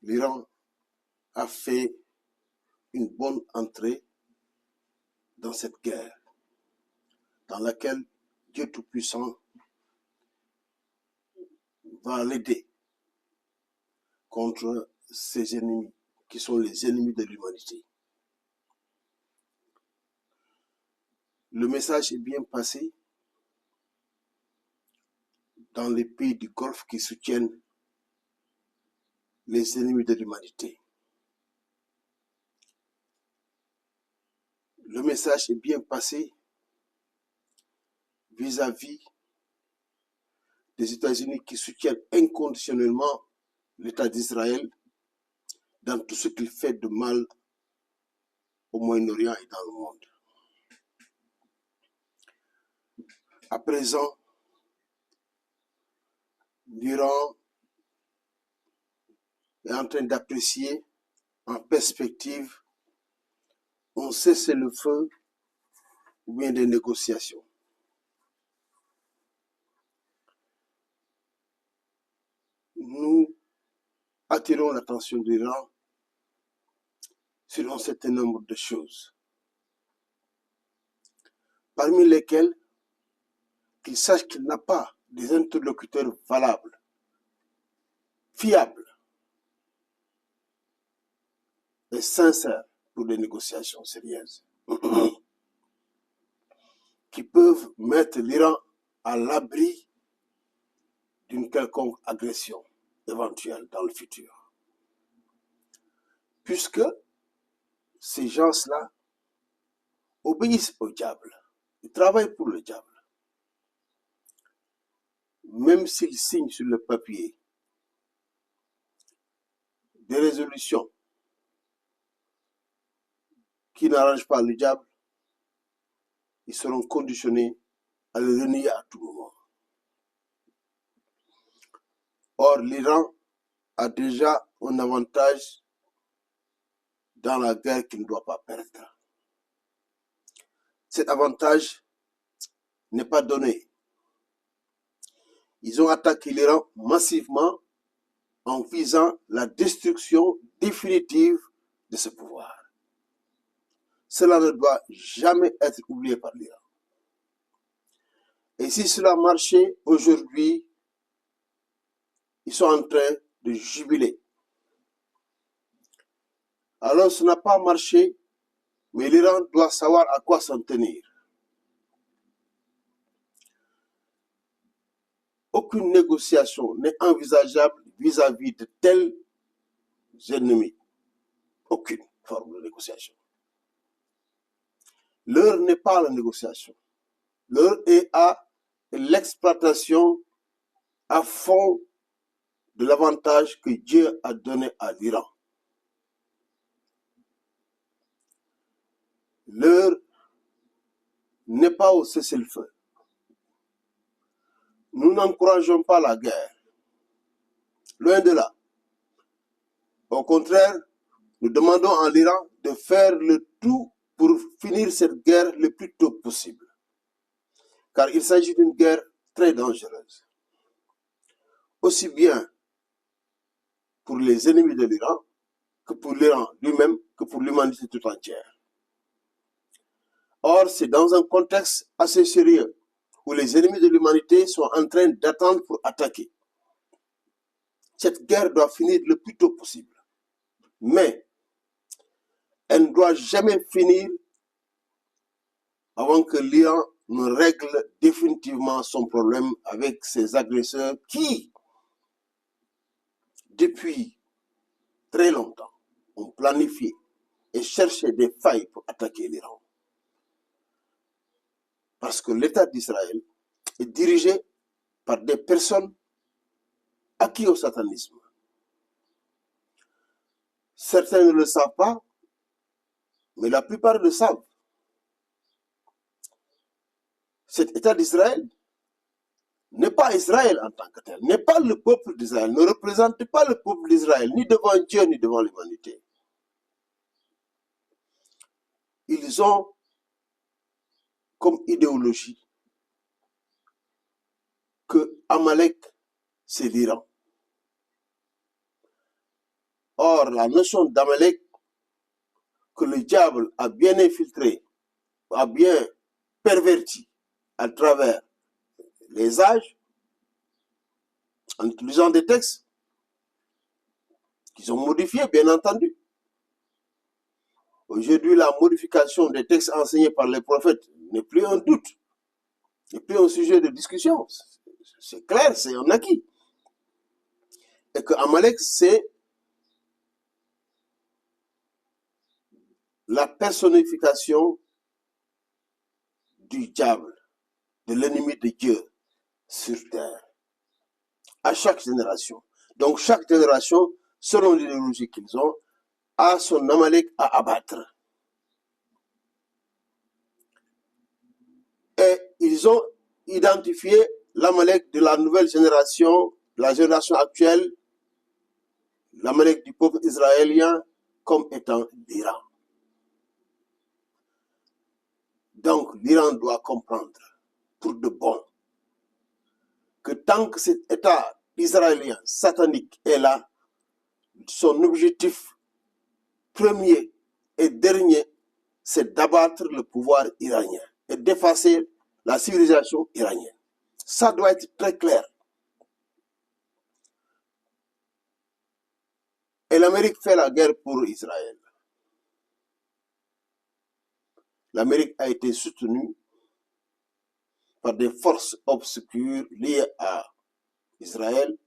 l'Iran a fait une bonne entrée dans cette guerre, dans laquelle Dieu Tout-Puissant va l'aider contre ses ennemis, qui sont les ennemis de l'humanité. Le message est bien passé dans les pays du Golfe qui soutiennent les ennemis de l'humanité. Le message est bien passé vis-à-vis des États-Unis qui soutiennent inconditionnellement l'État d'Israël dans tout ce qu'il fait de mal au Moyen-Orient et dans le monde. À présent, l'Iran est en train d'apprécier en perspective un cessez-le-feu ou bien des négociations. Nous attirons l'attention de l'Iran sur un certain nombre de choses, parmi lesquelles qu'il sache qu'il n'a pas des interlocuteurs valables, fiables et sincères pour des négociations sérieuses qui peuvent mettre l'Iran à l'abri d'une quelconque agression éventuelle dans le futur. Puisque ces gens-là obéissent au diable, ils travaillent pour le diable. Même s'ils signent sur le papier des résolutions qui n'arrangent pas le diable, ils seront conditionnés à le renier à tout moment. Or, l'Iran a déjà un avantage dans la guerre qu'il ne doit pas perdre. Cet avantage n'est pas donné. Ils ont attaqué l'Iran massivement en visant la destruction définitive de ce pouvoir. Cela ne doit jamais être oublié par l'Iran. Et si cela marchait aujourd'hui, ils sont en train de jubiler. Alors, ce n'a pas marché, mais l'Iran doit savoir à quoi s'en tenir. Aucune négociation n'est envisageable vis-à-vis de tels ennemis. Aucune forme de négociation. L'heure n'est pas à la négociation. L'heure est à l'exploitation à fond de l'avantage que Dieu a donné à l'Iran. L'heure n'est pas au cessez-le-feu. Nous n'encourageons pas la guerre. Loin de là. Au contraire, nous demandons à l'Iran de faire le tout pour finir cette guerre le plus tôt possible. Car il s'agit d'une guerre très dangereuse. Aussi bien pour les ennemis de l'Iran, que pour l'Iran lui-même, que pour l'humanité tout entière. Or, c'est dans un contexte assez sérieux, où les ennemis de l'humanité sont en train d'attendre pour attaquer. Cette guerre doit finir le plus tôt possible. Mais, elle ne doit jamais finir avant que l'Iran ne règle définitivement son problème avec ses agresseurs qui, depuis très longtemps, ont planifié et cherché des failles pour attaquer l'Iran. Parce que l'État d'Israël est dirigé par des personnes acquises au satanisme. Certains ne le savent pas, mais la plupart le savent. Cet État d'Israël n'est pas Israël en tant que tel, n'est pas le peuple d'Israël, ne représente pas le peuple d'Israël, ni devant Dieu, ni devant l'humanité. Ils ont comme idéologie que Amalek, c'est l'Iran. Or, la notion d'Amalek que le diable a bien infiltré, a bien perverti à travers les âges, en utilisant des textes qui sont modifiés, bien entendu. Aujourd'hui, la modification des textes enseignés par les prophètes n'est plus un doute, n'est plus un sujet de discussion. C'est clair, c'est un acquis. Et que Amalek, c'est la personnification du diable, de l'ennemi de Dieu sur terre, à chaque génération. Donc chaque génération, selon l'idéologie qu'ils ont, a son Amalek à abattre. Et ils ont identifié l'Amalek de la nouvelle génération, la génération actuelle, l'Amalek du peuple israélien, comme étant l'Iran. Donc l'Iran doit comprendre, pour de bon, que tant que cet État israélien satanique est là, son objectif premier et dernier, c'est d'abattre le pouvoir iranien et d'effacer la civilisation iranienne. Ça doit être très clair. Et l'Amérique fait la guerre pour Israël. L'Amérique a été soutenue par des forces obscures liées à Israël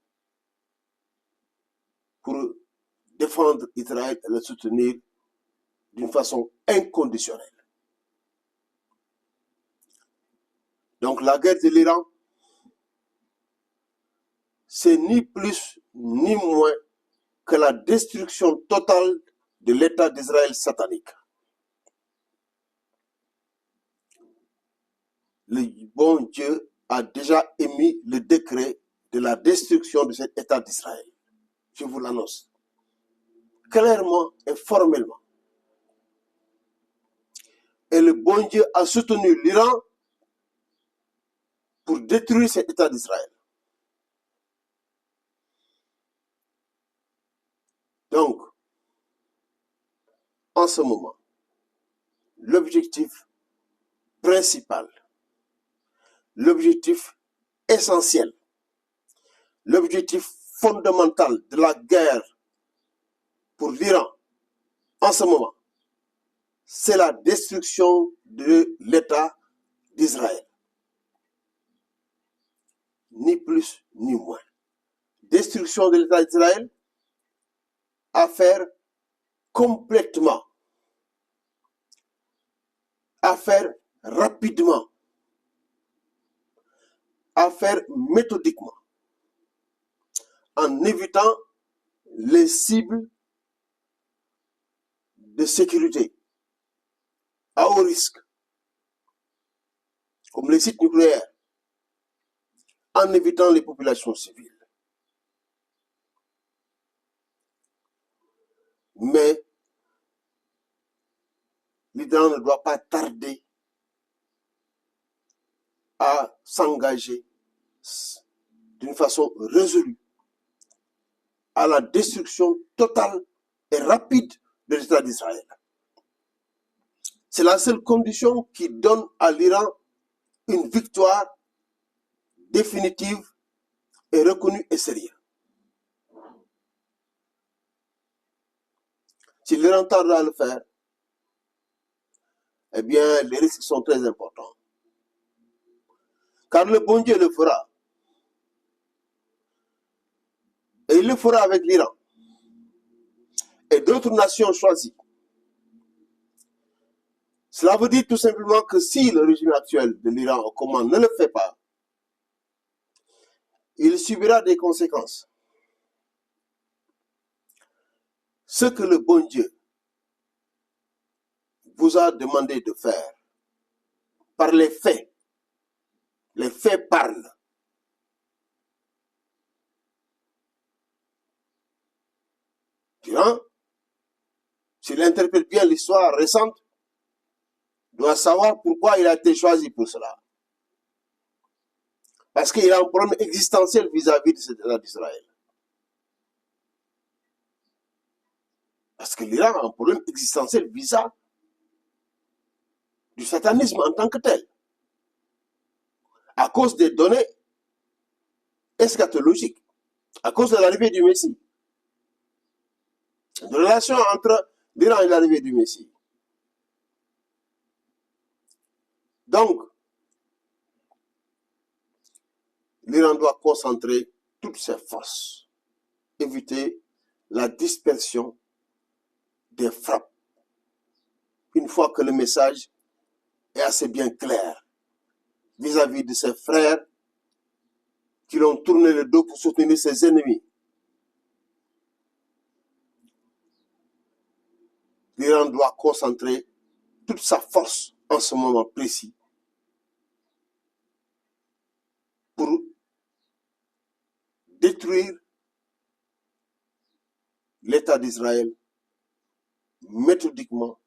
pour défendre Israël et le soutenir d'une façon inconditionnelle. Donc la guerre de l'Iran, c'est ni plus ni moins que la destruction totale de l'État d'Israël satanique. Le bon Dieu a déjà émis le décret de la destruction de cet État d'Israël. Je vous l'annonce. Clairement et formellement. Et le bon Dieu a soutenu l'Iran pour détruire cet État d'Israël. Donc, en ce moment, l'objectif principal, l'objectif essentiel, l'objectif fondamental de la guerre pour l'Iran, en ce moment, c'est la destruction de l'État d'Israël. Ni plus ni moins. Destruction de l'État d'Israël à faire complètement, à faire rapidement, à faire méthodiquement, en évitant les cibles de sécurité à haut risque, comme les sites nucléaires, en évitant les populations civiles. Mais l'Iran ne doit pas tarder à s'engager d'une façon résolue à la destruction totale et rapide de l'État d'Israël. C'est la seule condition qui donne à l'Iran une victoire définitive et reconnue et sérieuse. Si l'Iran tarde à le faire, eh bien, les risques sont très importants. Car le bon Dieu le fera. Et il le fera avec l'Iran. Et d'autres nations choisies. Cela veut dire tout simplement que si le régime actuel de l'Iran aux commandes ne le fait pas, il subira des conséquences. Ce que le bon Dieu vous a demandé de faire par les faits parlent. L'Iran, s'il interprète bien l'histoire récente, doit savoir pourquoi il a été choisi pour cela. Parce qu'il a un problème existentiel vis-à-vis de cet État d'Israël. Parce que l'Iran a un problème existentiel vis-à-vis du satanisme en tant que tel, à cause des données eschatologiques, à cause de l'arrivée du Messie. Une relation entre l'Iran et l'arrivée du Messie. Donc, l'Iran doit concentrer toutes ses forces, éviter la dispersion des frappes. Une fois que le message est assez bien clair vis-à-vis de ses frères qui l'ont tourné le dos pour soutenir ses ennemis. L'Iran doit concentrer toute sa force en ce moment précis pour détruire l'État d'Israël méthodiquement,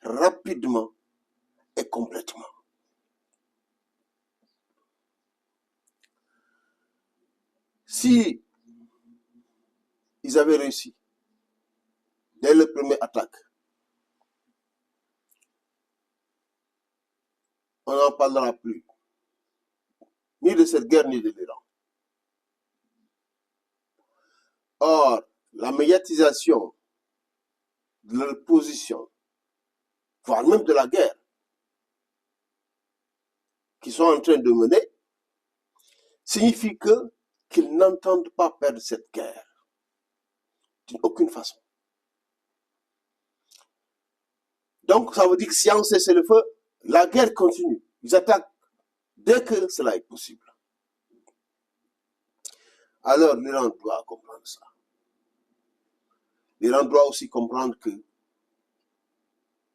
rapidement et complètement. Si ils avaient réussi dès le premier attaque, on n'en parlera plus, ni de cette guerre, ni de l'Iran. Or, la médiatisation de leur position, voire même de la guerre, qu'ils sont en train de mener, signifie qu'ils n'entendent pas perdre cette guerre. D'aucune façon. Donc, ça veut dire que si on cesse le feu, la guerre continue. Ils attaquent dès que cela est possible. Alors, l'Iran doit comprendre ça. L'Iran doit aussi comprendre que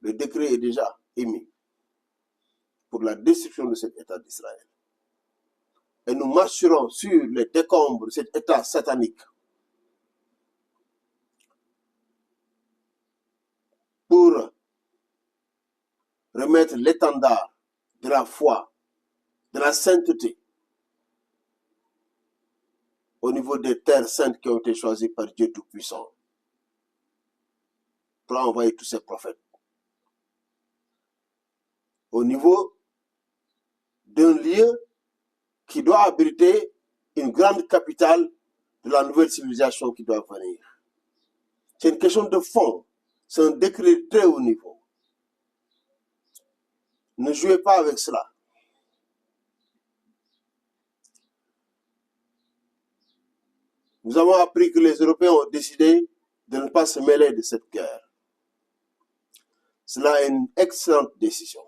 le décret est déjà émis pour la destruction de cet État d'Israël. Et nous marcherons sur les décombres de cet État satanique pour remettre l'étendard de la foi, de la sainteté au niveau des terres saintes qui ont été choisies par Dieu Tout-Puissant pour envoyer tous ses prophètes. Au niveau d'un lieu qui doit abriter une grande capitale de la nouvelle civilisation qui doit venir. C'est une question de fond. C'est un décret de très haut niveau. Ne jouez pas avec cela. Nous avons appris que les Européens ont décidé de ne pas se mêler de cette guerre. Cela est une excellente décision.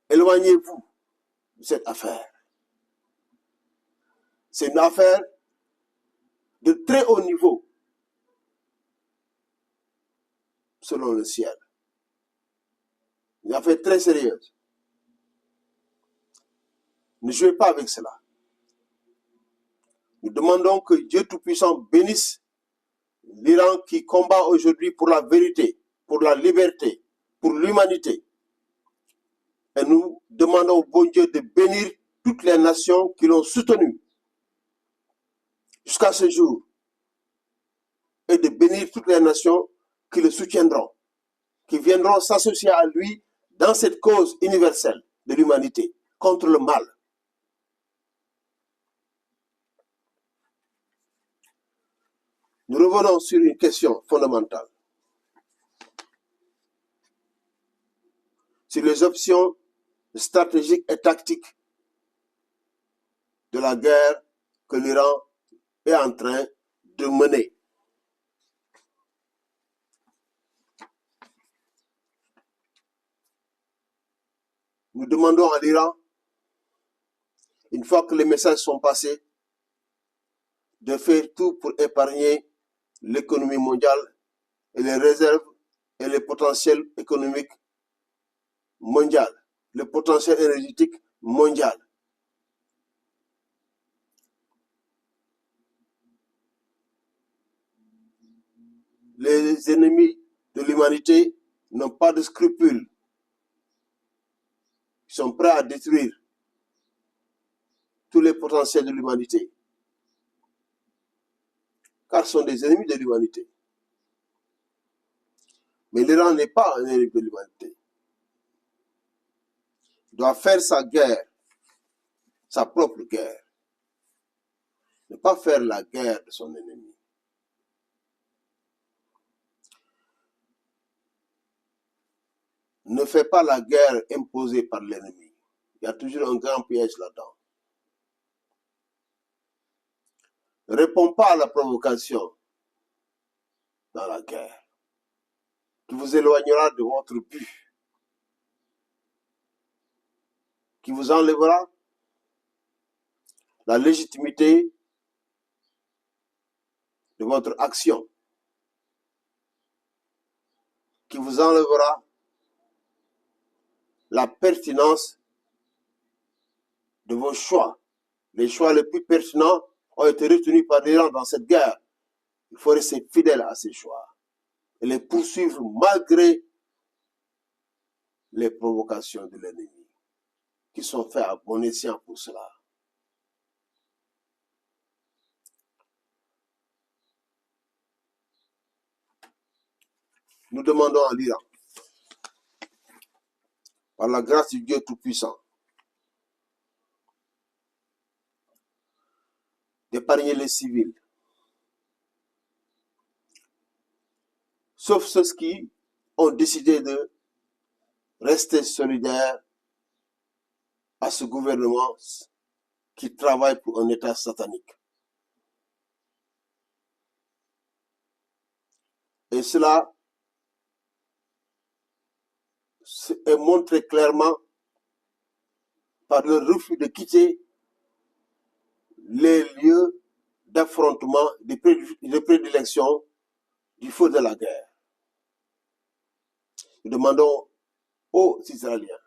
Éloignez-vous de cette affaire. C'est une affaire de très haut niveau, selon le ciel. Une affaire très sérieuse. Ne jouez pas avec cela. Nous demandons que Dieu Tout-Puissant bénisse l'Iran qui combat aujourd'hui pour la vérité, pour la liberté, pour l'humanité. Et nous demandons au bon Dieu de bénir toutes les nations qui l'ont soutenu jusqu'à ce jour et de bénir toutes les nations qui le soutiendront, qui viendront s'associer à lui dans cette cause universelle de l'humanité contre le mal. Nous revenons sur une question fondamentale. Sur les options stratégiques et tactiques de la guerre que l'Iran est en train de mener. Nous demandons à l'Iran, une fois que les messages sont passés, de faire tout pour épargner l'économie mondiale et les réserves et le potentiel économique mondial, le potentiel énergétique mondial. Les ennemis de l'humanité n'ont pas de scrupules. Ils sont prêts à détruire tous les potentiels de l'humanité. car ce sont des ennemis de l'humanité. Mais l'Iran n'est pas un ennemi de l'humanité. Il doit faire sa guerre, sa propre guerre. Ne pas faire la guerre de son ennemi. Ne fais pas la guerre imposée par l'ennemi. Il y a toujours un grand piège là-dedans. Ne réponds pas à la provocation dans la guerre, qui vous éloignera de votre but, qui vous enlèvera la légitimité de votre action, qui vous enlèvera la pertinence de vos choix. Les choix les plus pertinents ont été retenus par l'Iran dans cette guerre. Il faut rester fidèle à ces choix et les poursuivre malgré les provocations de l'ennemi, qui sont faites à bon escient pour cela. Nous demandons à l'Iran, par la grâce du Dieu Tout-Puissant, d'épargner les civils, sauf ceux qui ont décidé de rester solidaires à ce gouvernement qui travaille pour un État satanique. Et cela est montré clairement par le refus de quitter les lieux d'affrontement, de prédilection du feu de la guerre. Nous demandons aux Israéliens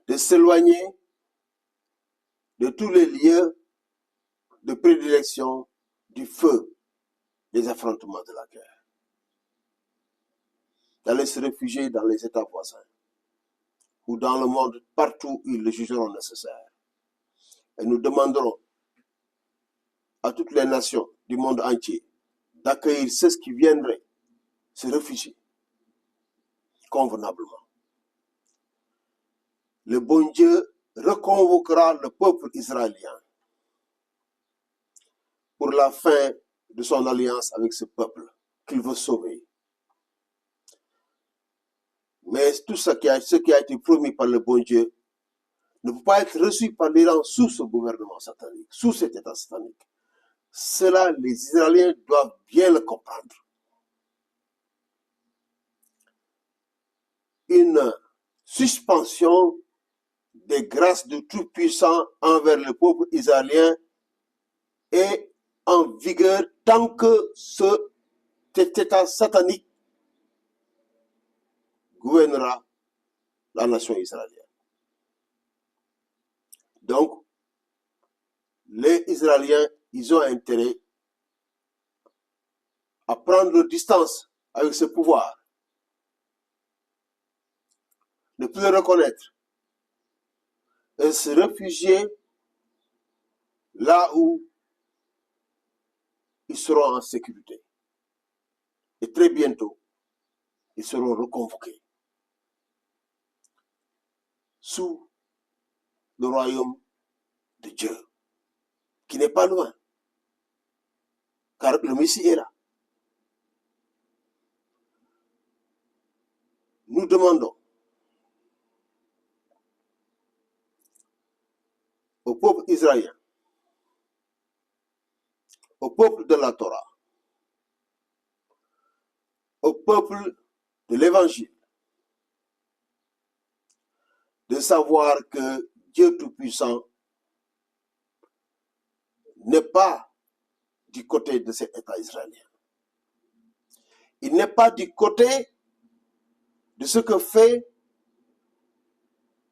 de s'éloigner de tous les lieux de prédilection du feu des affrontements de la guerre, d'aller se réfugier dans les États voisins ou dans le monde partout où ils le jugeront nécessaire. Et nous demanderons à toutes les nations du monde entier d'accueillir ceux qui viendraient se réfugier convenablement. Le bon Dieu reconvoquera le peuple israélien pour la fin de son alliance avec ce peuple qu'il veut sauver. Mais tout ce qui a été promis par le bon Dieu ne peut pas être reçu par l'Iran sous ce gouvernement satanique, sous cet État satanique. Cela, les Israéliens doivent bien le comprendre. Une suspension des grâces du Tout-Puissant envers le peuple israélien est en vigueur tant que cet État satanique gouvernera la nation israélienne. Donc, les Israéliens, ils ont intérêt à prendre leur distance avec ce pouvoir, ne plus le reconnaître et se réfugier là où ils seront en sécurité. Et très bientôt, ils seront reconvoqués sous le royaume de Dieu, qui n'est pas loin, car le Messie est là. Nous demandons au peuple israélien, au peuple de la Torah, au peuple de l'Évangile, de savoir que Dieu Tout-Puissant n'est pas du côté de cet État israélien. Il n'est pas du côté de ce que fait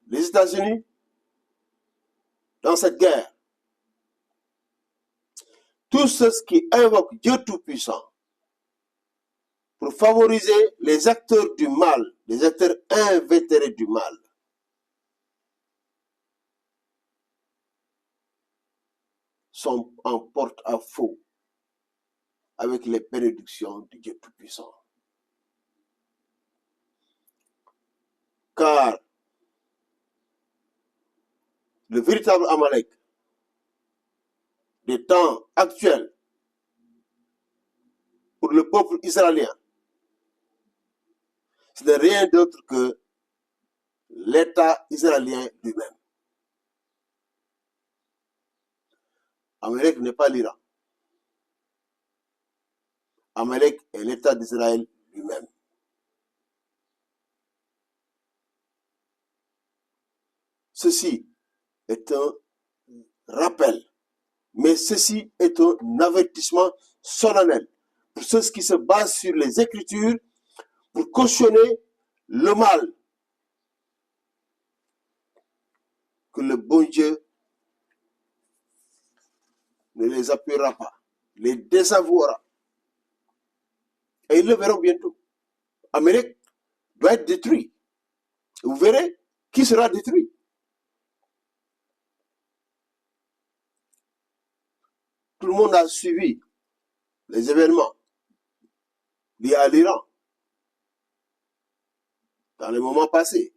les États-Unis dans cette guerre. Tous ceux qui invoquent Dieu Tout-Puissant pour favoriser les acteurs du mal, les acteurs invétérés du mal, sont en porte-à-faux avec les bénédictions du Dieu Tout-Puissant. Car le véritable Amalek des temps actuels pour le peuple israélien, ce n'est rien d'autre que l'État israélien lui-même. Amalek n'est pas l'Iran. Amalek est l'État d'Israël lui-même. Ceci est un rappel, mais ceci est un avertissement solennel pour ceux qui se basent sur les Écritures pour cautionner le mal que le bon Dieu ne les appuiera pas, les désavouera. Et ils le verront bientôt. Amérique doit être détruit. Vous verrez qui sera détruit. Tout le monde a suivi les événements liés à l'Iran dans les moments passés.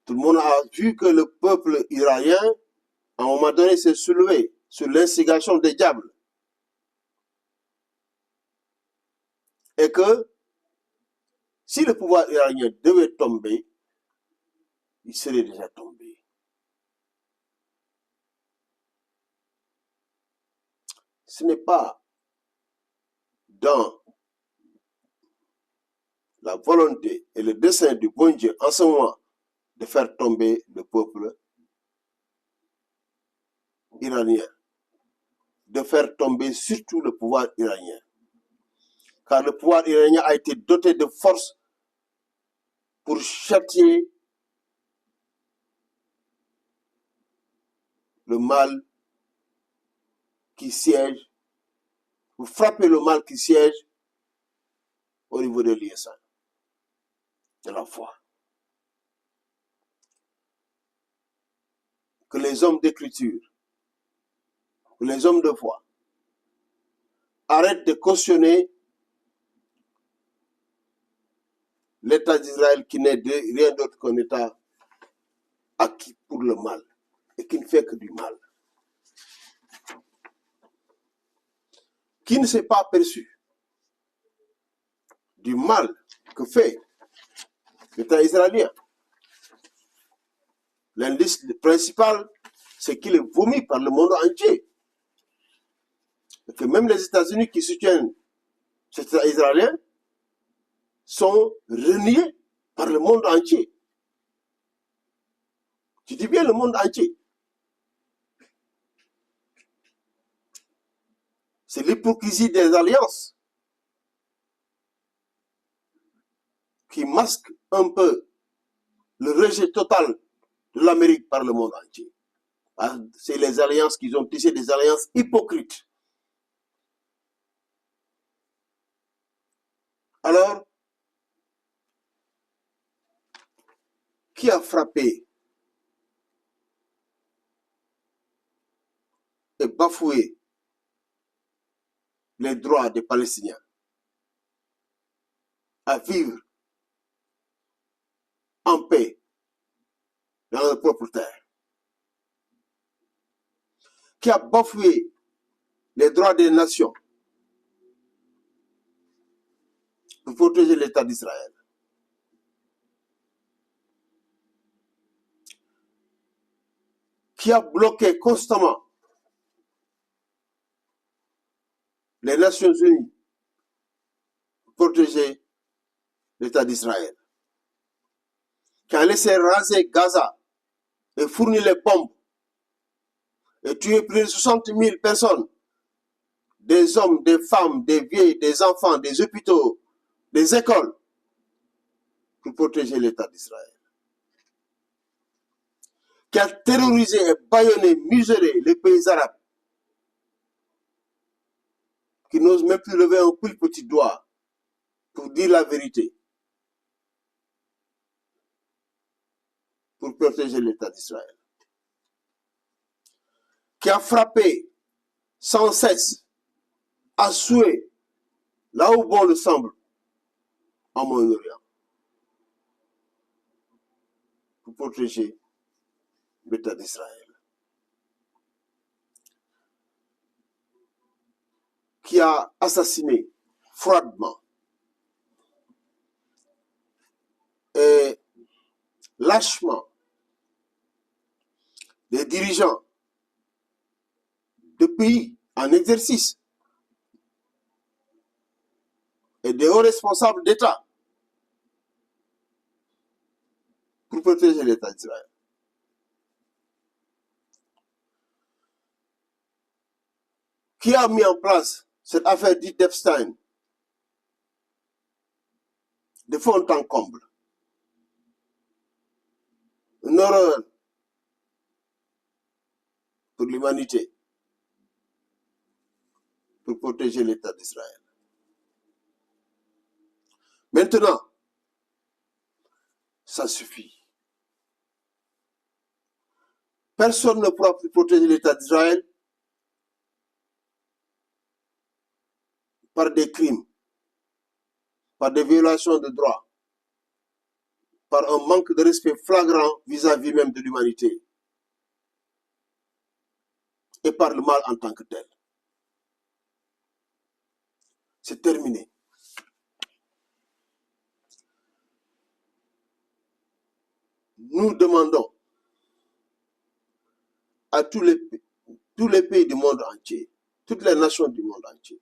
Tout le monde a vu que le peuple iranien, à un moment donné, s'est soulevé sur l'instigation des diables. Et que si le pouvoir iranien devait tomber, il serait déjà tombé. Ce n'est pas dans la volonté et le dessein du bon Dieu en ce moment de faire tomber le peuple iranien, de faire tomber surtout le pouvoir iranien. Car le pouvoir iranien a été doté de force pour châtier le mal qui siège, pour frapper le mal qui siège au niveau de l'ISA, de la foi. Que les hommes d'écriture, que les hommes de foi, arrêtent de cautionner l'État d'Israël qui n'est rien d'autre qu'un État acquis pour le mal et qui ne fait que du mal. Qui ne s'est pas aperçu du mal que fait l'État israélien. L'indice principal, c'est qu'il est vomi par le monde entier. Et que même les États-Unis qui soutiennent cet État israélien sont reniés par le monde entier. Je dis bien le monde entier. C'est l'hypocrisie des alliances qui masque un peu le rejet total de l'Amérique par le monde entier. C'est les alliances qu'ils ont tissées, des alliances hypocrites. Alors, qui a frappé et bafoué les droits des Palestiniens à vivre en paix dans leur propre terre, qui a bafoué les droits des nations pour protéger l'État d'Israël, qui a bloqué constamment les Nations Unies pour protéger l'État d'Israël, qui a laissé raser Gaza et fournir les bombes et tuer plus de 60 000 personnes, des hommes, des femmes, des vieilles, des enfants, des hôpitaux, des écoles, pour protéger l'État d'Israël, qui a terrorisé et bâillonné, muselé les pays arabes, qui n'osent même plus lever un petit doigt pour dire la vérité, pour protéger l'État d'Israël, qui a frappé sans cesse, à souhait, là où bon le semble, en Moyen-Orient, pour protéger l'État d'Israël, qui a assassiné froidement et lâchement des dirigeants de pays en exercice et des hauts responsables d'État pour protéger l'État d'Israël. Qui a mis en place cette affaire dite d'Epstein de fond en comble? Une horreur pour l'humanité, pour protéger l'État d'Israël. Maintenant, ça suffit. Personne ne pourra plus protéger l'État d'Israël par des crimes, par des violations de droits, par un manque de respect flagrant vis-à-vis même de l'humanité et par le mal en tant que tel. C'est terminé. Nous demandons à tous les pays du monde entier, toutes les nations du monde entier,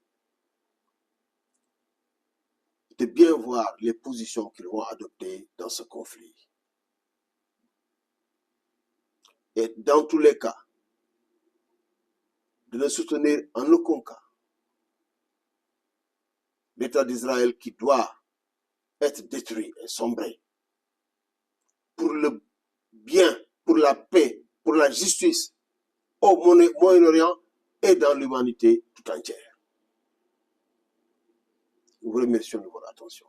de bien voir les positions qu'ils vont adopter dans ce conflit. Et dans tous les cas, de ne soutenir en aucun cas l'État d'Israël qui doit être détruit et sombré pour le bien, pour la paix, pour la justice au Moyen-Orient et dans l'humanité tout entière. Nous vous remercions de votre attention.